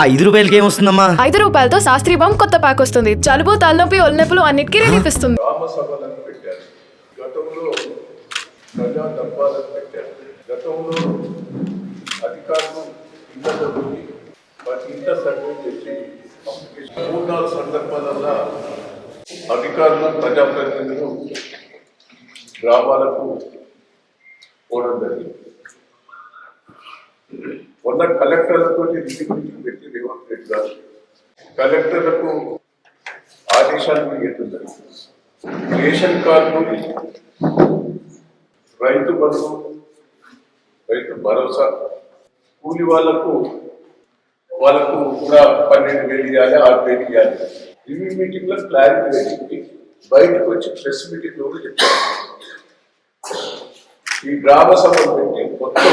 ఆ ₹5 ఏమొస్తుందమ్మా? ₹5 శాస్త్రీ బామ్ కొత్త ప్యాక్ వస్తుంది. జలుబు, తలనొప్పి, ఒళ్ళనొప్పులు అన్నిటికీ రిలీఫ్ ఇస్తుంది. గ్రామ సభలను పెట్టారు. గతంలో ప్రజా దర్బార్లను పెట్టారు. గతంలో అధికారులు ఇళ్లలోకి ప్రతి ఇంట సర్వే చేసి 3-4 సందర్భాలలో అధికారులు ప్రజాప్రతినిధులు గ్రామాలకు పోవడం జరిగింది. మొన్న కలెక్టర్లతో మీటింగ్ పెట్టి రేవంత్ రెడ్డి గారు కలెక్టర్లకు ఆదేశాలు ఇవ్వడం. రేషన్ కార్డు, రైతు బంధు, రైతు భరోసా, కూలి వాళ్ళకు కూడా 12,000 ఇవ్వాలి, 6,000 ఇవ్వాలి. రివ్యూ మీటింగ్ లో క్లారిటీ వచ్చింది. బయటకు వచ్చి ప్రెస్ మీటింగ్ లో కూడా చెప్పారు. ఈ గ్రామ సభలు పెట్టి మొత్తం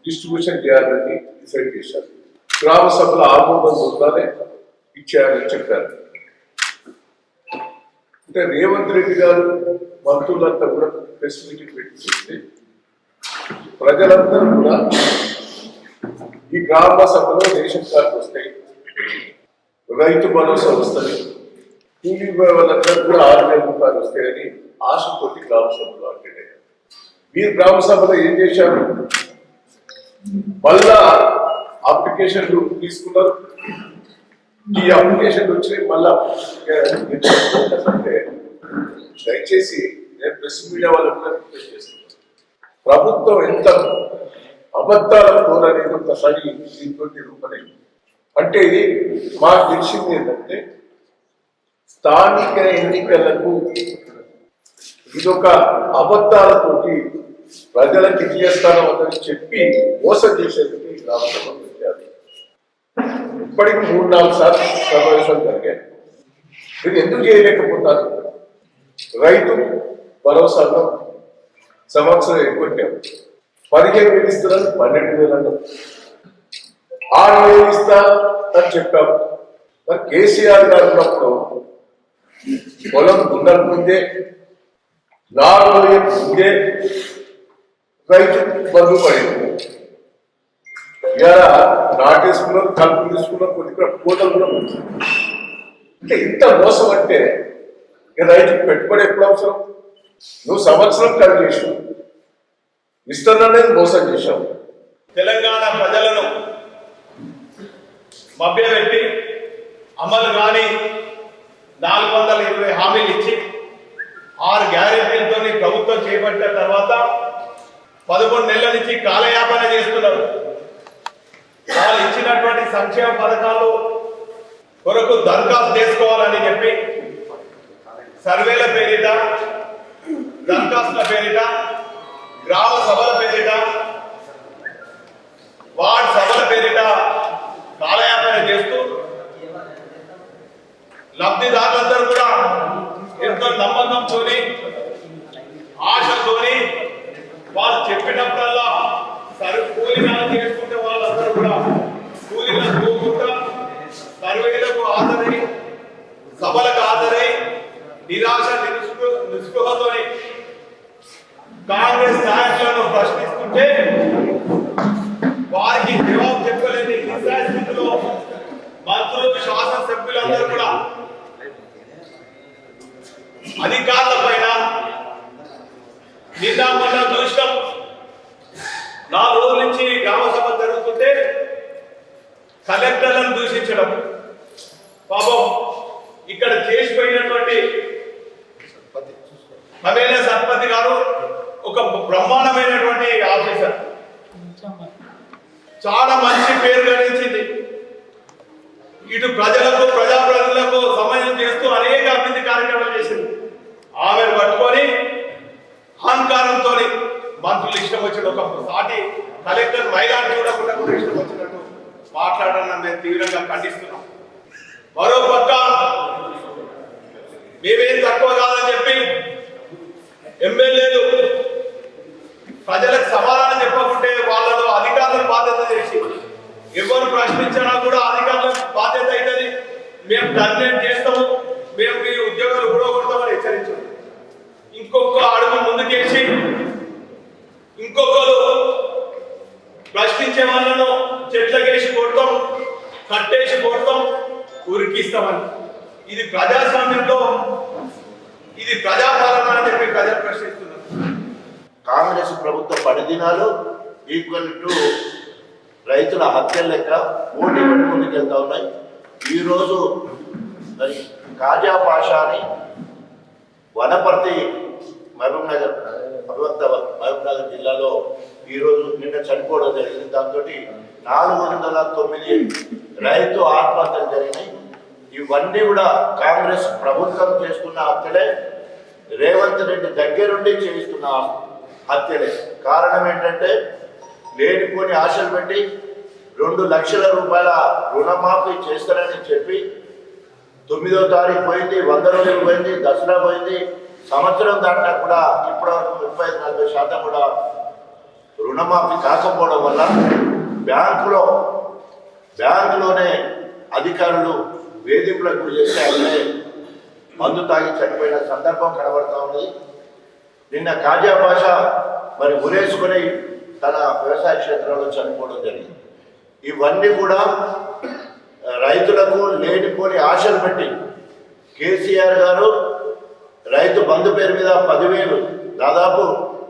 డిస్ట్రిబ్యూషన్ చేయాలని డిసైడ్ చేశారు. గ్రామ సభలో ఆమోదం ఉండాలని ఇచ్చేయాలని చెప్పారు. అంటే రేవంత్ రెడ్డి గారు మంత్రులంతా కూడా ప్రెస్ మీటింగ్ పెట్టి ప్రజలందరూ కూడా ఈ గ్రామ సభలో రేషన్ కార్డు వస్తాయి, రైతు భరోసా వస్తుంది, కూలీ వాళ్ళందరూ కూడా ₹6,000 వస్తాయని ఆశతోటి గ్రామ సభలో అటెండ్ అయ్యారు. మీరు గ్రామ సభలో ఏం చేశారు? మళ్ళా అప్లికేషన్లు తీసుకున్నారు. ఈ అప్లికేషన్లు వచ్చినాయి. మళ్ళా అంటే దయచేసి నేను ప్రెస్ మీడియా వాళ్ళకు కూడా రిక్వెస్ట్ చేస్తున్నాను, ప్రభుత్వం ఎంత అబద్ధాల కోర అనేది ఒకసారి దీంతో నిరూపణైంది. అంటే ఇది మాకు తెలిసింది ఏంటంటే స్థానిక ఎన్నికలకు ఇదొక అబద్ధాలతోటి ప్రజలకు ఇచ్చేస్తాను అని చెప్పి మోసం చేసేందుకు ఈ గ్రామ సభ పెట్టారు. ఇప్పటికి 3-4 సార్లు సమావేశాలు జరిగాయి. ఇది ఎందుకు చేయలేకపోతారు? రైతు భరోసాలో సంవత్సరం ఎక్కువ 15,000 ఇస్తున్నారు, 12,000 అన్నారు, 6,000 ఇస్తా అని చెప్పాము. మరి కేసీఆర్ గారు ఉన్నప్పుడు పొలం దున్నకు ముందే 4,000 ముందే రైతు బంధు పడింది. ఇలా నాటేసుకున్నారు, కలుపు తీసుకున్నారు, కొద్ది కోతలు కూడా వచ్చింది. అంటే ఇంత మోసం అంటే రైతుకు పెట్టుబడి ఎప్పుడు అవసరం? నువ్వు సంవత్సరం ఖర్చు చేసావు, ఇస్తాననేది మోసం చేశావు. తెలంగాణ ప్రజలను మభ్యపెట్టి అమలు కాని 420 హామీలు ఇచ్చి 6 గ్యారెంటీలతో ప్రభుత్వం చేపట్టిన తర్వాత 11 నెలల నుంచి కాలయాపన చేస్తున్నారు. వాళ్ళు ఇచ్చినటువంటి సంక్షేమ పథకాలు కొరకు దరఖాస్తు చేసుకోవాలని చెప్పి సర్వేల పేరిట, దరఖాస్తుల పేరిట, గ్రామ సభల పేరిట, వార్డ్ సభల పేరిట కాలయాపన చేస్తూ లబ్ధిదారులందరూ కూడా ఎంతో నమ్మకంతోని, ఆశతోని వాళ్ళు చెప్పినప్పుడల్లా కూలీనాలు చేసుకుంటే వాళ్ళందరూ కూడా కూలీలకు పోకుండా సర్వేలకు హాజరై, సభలకు హాజరై నిరాశ నిస్పృహతోని కాంగ్రెస్ నాయకులను ప్రశ్నిస్తుంటే వారికి జవాబు చెప్పలేని స్థితిలో మంత్రులు, శాసనసభ్యులందరూ కూడా అధికారుల పైన నిన్న మొన్న చూసినాం. 4 రోజుల నుంచి గ్రామ సభ జరుగుతుంటే కలెక్టర్లను దూషించడం. పాపం ఇక్కడ చేసిపోయినటువంటి ఎమ్మెల్యే సత్పతి గారు ఒక బ్రహ్మాండమైనటువంటి ఆఫీసర్, చాలా మంచి పేరు గడించింది. ఇటు ప్రజలకు, ప్రజాప్రతినిధులకు సమయం చేస్తూ అనేక అభివృద్ధి కార్యక్రమాలు చేసింది. ఆమెను పట్టుకొని అహంకారంతో మంత్రులు ఇష్టం వచ్చిన ఒక సాటి కలెక్టర్ మైలాన్ని చూడకుండా కూడా ఇష్టం వచ్చినట్టు మాట్లాడాలని మేము తీవ్రంగా ఖండిస్తున్నాం. మరో పక్క మేమేం తక్కువ కాదని చెప్పి ఎమ్మెల్యేలు ప్రజలకు సమాధానం చెప్పకుంటే వాళ్ళలో అధికారులను బాధ్యత చేసి ఎవరు ప్రశ్నించినా కూడా అధికారుల బాధ్యత అవుతుంది, మేము టర్మినేట్ చేస్తాము, మేము మీ ఉద్యోగాలు ఊడగొడతామని హెచ్చరించాము. ఇంకొక అడుగు ముందుకేసి ఇంకొకరు ప్రశ్నించే వాళ్ళను చెట్లకేసి కొడతాం, కట్టేసి కొడతాం, ఉరికిస్తామని. ఇది ప్రజాస్వామ్యంలో ఇది ప్రజాపాలన అని చెప్పి ప్రజలు ప్రశ్నిస్తున్నారు. కాంగ్రెస్ ప్రభుత్వ 10 దినాలు ఈక్వల్ టు రైతుల హత్యల లెక్క పోటీ పడి ముందుకెళ్తా ఉన్నాయి. ఈరోజు మరి కాజా పాషాని వనపర్తి మహబూబ్ నగర్ జిల్లాలో ఈరోజు నిన్న చనిపోవడం జరిగింది. దాంతో 409 రైతు ఆత్మహత్యలు జరిగినాయి. ఇవన్నీ కూడా కాంగ్రెస్ ప్రభుత్వం చేసుకున్న హత్యలే, రేవంత్ రెడ్డి దగ్గరుండి చేయిస్తున్న హత్యలే. కారణం ఏంటంటే లేనిపోని ఆశలు పెట్టి 2 లక్షల రూపాయల రుణమాఫీ చేస్తారని చెప్పి 9వ తారీఖు పోయింది, 100 రోజులు పోయింది, దసరా పోయింది, సంవత్సరం దాటినా కూడా ఇప్పటివరకు 35-40% కూడా రుణమాఫీ కాకపోవడం వల్ల బ్యాంకులోనే అధికారులు వేధింపులకు గురి చేస్తే అక్కడే మందు తాగి చనిపోయిన సందర్భం కనబడతా ఉన్నది. నిన్న కాజా భాష మరి ఉరేసుకొని తన వ్యవసాయ క్షేత్రంలో చనిపోవడం జరిగింది. ఇవన్నీ కూడా రైతులకు లేనిపోని ఆశలు పెట్టి కేసీఆర్ గారు రైతు బంధు పేరు మీద 10,000 దాదాపు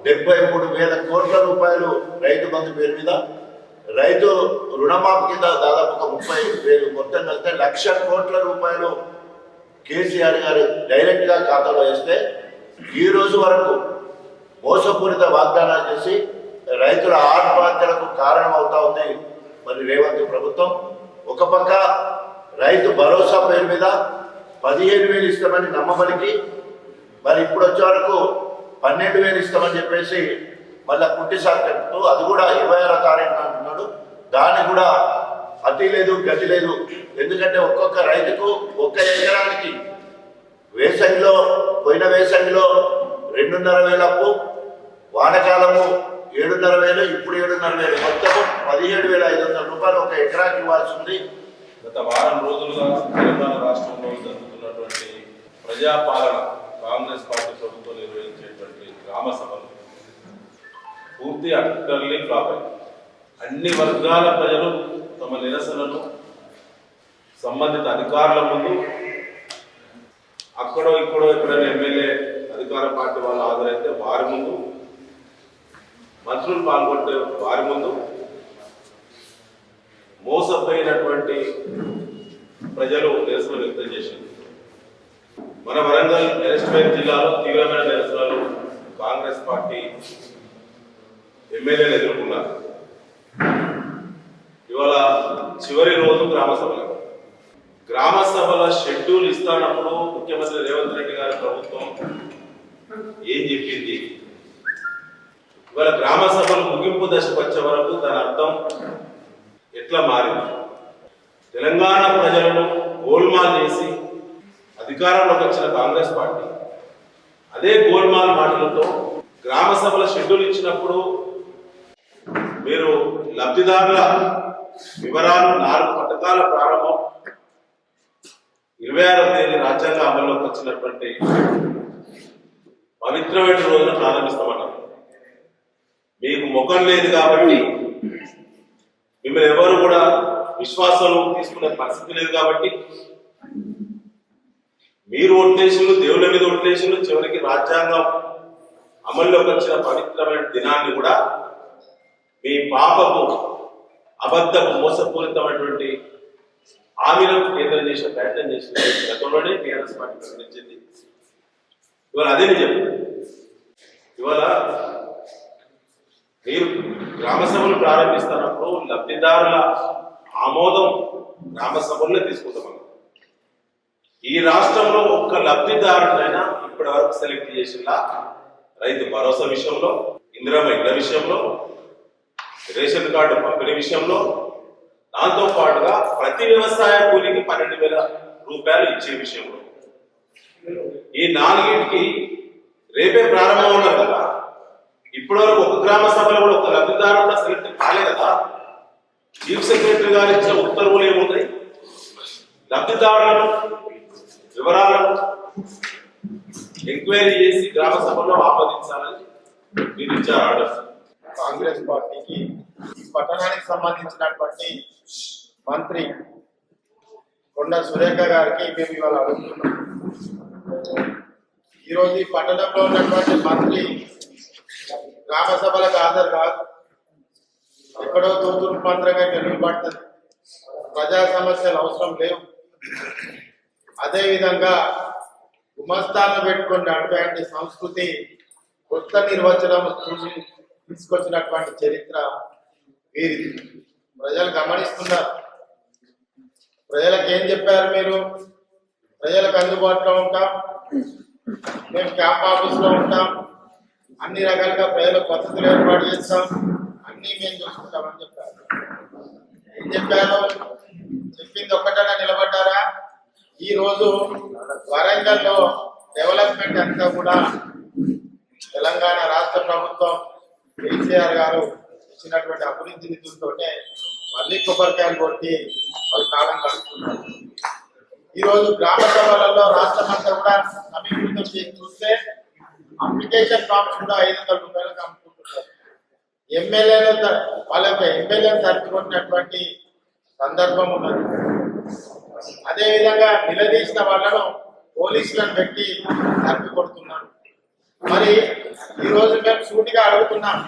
73,000 కోట్ల రూపాయలు రైతు బంధు పేరు మీద, రైతు రుణమాఫీ కింద దాదాపు 30,000 మొత్తం కలిస్తే 1,00,000 కోట్ల రూపాయలు కేసీఆర్ గారు డైరెక్ట్ గా ఖాతాలో వేస్తే ఈ రోజు వరకు మోసపూరిత వాగ్దానాలు చేసి రైతుల ఆత్మహత్యలకు కారణం అవుతా ఉంది మరి రేవంత్ ప్రభుత్వం. ఒక పక్క రైతు భరోసా పేరు మీద 15,000 ఇస్తామని నమ్మబలికి మరి ఇప్పుడు వచ్చే వరకు 12,000 ఇస్తామని చెప్పేసి మళ్ళీ కుట్టి సాగుతూ అది కూడా 26వ తారీఖున అంటున్నాడు. దాన్ని కూడా అతి లేదు గతి లేదు. ఎందుకంటే ఒక్కొక్క రైతుకు 1 ఎకరానికి పోయిన వేసంగిలో 2,500 అప్పు, వానకాలము 7,500, ఇప్పుడు 7,500, మొత్తం 17,500 రూపాయలు 1 ఎకరాకి ఇవ్వాల్సి ఉంది. గత వారం రోజులుగా తెలంగాణ రాష్ట్రంలో జరుగుతున్నటువంటి ప్రజాపాలన కాంగ్రెస్ పార్టీ ప్రభుత్వం నిర్వహించేటువంటి గ్రామ సభలు పూర్తి అటర్లీ ఫ్లాప్ అయింది. అన్ని వర్గాల ప్రజలు తమ నిరసనను సంబంధిత అధికారుల ముందు, అక్కడో ఇక్కడో ఎక్కడైనా ఎమ్మెల్యే అధికార పార్టీ వాళ్ళు హాజరైతే వారి ముందు, మంత్రులు పాల్గొంటే వారి ముందు, మోసపోయినటువంటి ప్రజలు నిరసన వ్యక్తం చేసింది. మన వరంగల్ ఎస్టేట్ జిల్లాలో తీవ్రమైన నిరసనలు కాంగ్రెస్ పార్టీ ఎమ్మెల్యేలు ఎదుర్కొన్నారు. ఇవాళ చివరి రోజు గ్రామ సభల షెడ్యూల్ ఇస్తానప్పుడు ముఖ్యమంత్రి రేవంత్ రెడ్డి గారి ప్రభుత్వం ఏం చెప్పింది? ఇవాళ గ్రామ సభలు ముగింపు దశకు వచ్చే వరకు దాని అర్థం ఎట్లా మారింది? తెలంగాణ ప్రజలను గోల్మాల్ చేసి అధికారంలోకి వచ్చిన కాంగ్రెస్ పార్టీ అదే గోల్మాల్ మాటలతో గ్రామ సభల షెడ్యూల్ ఇచ్చినప్పుడు మీరు లబ్ధిదారుల వివరాలు 4 పథకాల ప్రారంభం 26వ తేదీ రాజ్యాంగ అమల్లోకి వచ్చినటువంటి పవిత్రమైన రోజున ప్రారంభిస్తామన్నారు. మీకు ముఖం లేదు కాబట్టి, మిమ్మల్ని ఎవరు కూడా విశ్వాసాలు తీసుకునే పరిస్థితి లేదు కాబట్టి మీరు ఓట్లేసిళ్ళు, దేవుళ్ళ మీద ఓట్లేసిళ్ళు, చివరికి రాజ్యాంగం అమల్లోకి వచ్చిన పవిత్రమైన దినాన్ని కూడా మీ పాపపు అబద్ధపు మోసపూరితమైనటువంటి హామీలను కేంద్రం చేసే ప్రయత్నం చేసిన గతంలోనే టీఆర్ఎస్ పార్టీ ప్రకటించింది. ఇవాళ అదే నిజం. ఇవాళ మీరు గ్రామ సభలు ప్రారంభిస్తున్నప్పుడు లబ్ధిదారుల ఆమోదం గ్రామ సభల్లో తీసుకుంటామన్నారు. ఈ రాష్ట్రంలో ఒక్క లబ్ధిదారుడైనా ఇప్పటి వరకు సెలెక్ట్ చేసిన రైతు భరోసా విషయంలో, ఇందిరమ్మ ఇళ్ల విషయంలో, రేషన్ కార్డు పంపిణీ విషయంలో, దాంతో పాటుగా ప్రతి వ్యవసాయ కూలికి 12,000 రూపాయలు ఇచ్చే విషయంలో, ఈ 4టికి రేపే ప్రారంభం ఉన్నారు కదా. ఇప్పటి వరకు ఒక గ్రామ సభలో కూడా ఒక లబ్ధిదారుడు సెలెక్ట్ కాలే కదా. చీఫ్ సెక్రటరీ గారు ఇచ్చిన ఉత్తర్వులు ఏమున్నాయి? లబ్ధిదారులను వివరాలను ఎంక్వైరీ చేసి గ్రామ సభలో ఆమోదించాలని మీరు ఇచ్చారు ఆర్డర్స్. కాంగ్రెస్ పార్టీకి ఈ పట్టణానికి సంబంధించినటువంటి మంత్రి కొండ సురేఖ గారికి మేము ఇవాళ అడుగుతున్నాం. ఈరోజు ఈ పట్టణంలో ఉన్నటువంటి మంత్రి గ్రామ సభలకు హాజరు కాదు, ఎక్కడో తూతూరు మంత్రంగా తెలియబడుతుంది. ప్రజా సమస్యలు అవసరం లేవు. అదేవిధంగా గుమస్తాలను పెట్టుకుని నడిపేటువంటి సంస్కృతి కొత్త నిర్వచనం తీసుకొచ్చినటువంటి చరిత్ర వీరిది. ప్రజలు గమనిస్తున్నారు. ప్రజలకు ఏం చెప్పారు మీరు? ప్రజలకు అందుబాటులో ఉంటాం, మేము క్యాంప్ ఆఫీస్ లో ఉంటాం, అన్ని రకాలుగా ప్రజలకు వసతులు ఏర్పాటు చేస్తాం, అన్ని మేము చూసుకుంటామని చెప్పారు. ఏం చెప్పారు? చెప్పింది ఒక్కటన్నా నిలబడ్డారా? ఈ రోజు వరంగల్లో డెవలప్మెంట్ అంతా కూడా తెలంగాణ రాష్ట్ర ప్రభుత్వం కేసీఆర్ గారు ఇచ్చినటువంటి అభివృద్ధి నిధులతోనే మళ్ళీ కొబ్బరికాయలు కొట్టి వాళ్ళు కాలం గడుపుతున్నారు. ఈ రోజు గ్రామ సభలలో రాష్ట్రం అంతా కూడా సమీకృతం చేసి చూస్తే అప్లికేషన్ ఫామ్స్ కూడా 500 రూపాయలకు అమ్ముకుంటున్నారు. ఎమ్మెల్యేలు వాళ్ళ యొక్క ఎమ్మెల్యేలు తరపుకొట్టినటువంటి సందర్భం ఉన్నది. అదేవిధంగా నిలదీసిన వాళ్ళను పోలీసులను పెట్టి తరపు కొడుతున్నారు. మరి ఈ రోజు మేము సూటిగా అడుగుతున్నాం,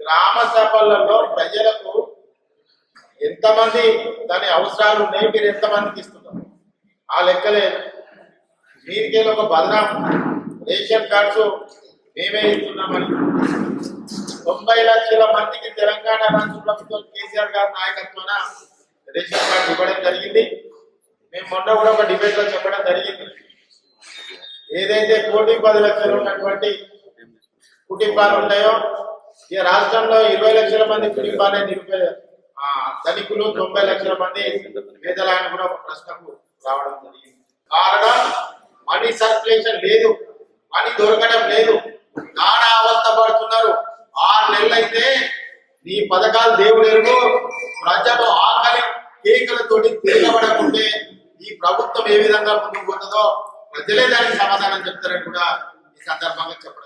గ్రామ సభలలో ప్రజలకు ఎంతమంది దాని అవసరాలు ఉన్నాయి, మీరు ఎంతమందికి ఇస్తున్నారు? ఆ లెక్కలేదు. మీరికేలో ఒక బదనాం రేషన్ కార్డ్స్ మేమే ఇస్తున్నామని 90 లక్షల మందికి తెలంగాణ రాష్ట్ర ప్రభుత్వం కేసీఆర్ గారి నాయకత్వాన రేషన్ కార్డు ఇవ్వడం జరిగింది. మేము మొన్న కూడా ఒక డిబేట్ లో చెప్పడం జరిగింది. ఏదైతే 1,10 లక్షలు ఉన్నటువంటి కుటుంబాలు ఉన్నాయో, ఈ రాష్ట్రంలో 20 లక్షల మంది కుటుంబాలే ధనికులు, 90 లక్షల మంది పేదలని కూడా ఒక ప్రశ్నకు రావడం జరిగింది. కారణం మనీ సర్క్యులేషన్ లేదు, మనీ దొరకడం లేదు, నానా అవస్థ పడుతున్నారు. 6 నెలలైతే నీ పథకాలు దేవుడు ఎరుగు, ప్రజలు ఆకలి కేకలతోటి తేలబడకుంటే ఈ ప్రభుత్వం ఏ విధంగా ముందుకు పోతుందో ప్రజలే దానికి సమాధానం చెప్తారని కూడా ఈ సందర్భంగా చెప్పడం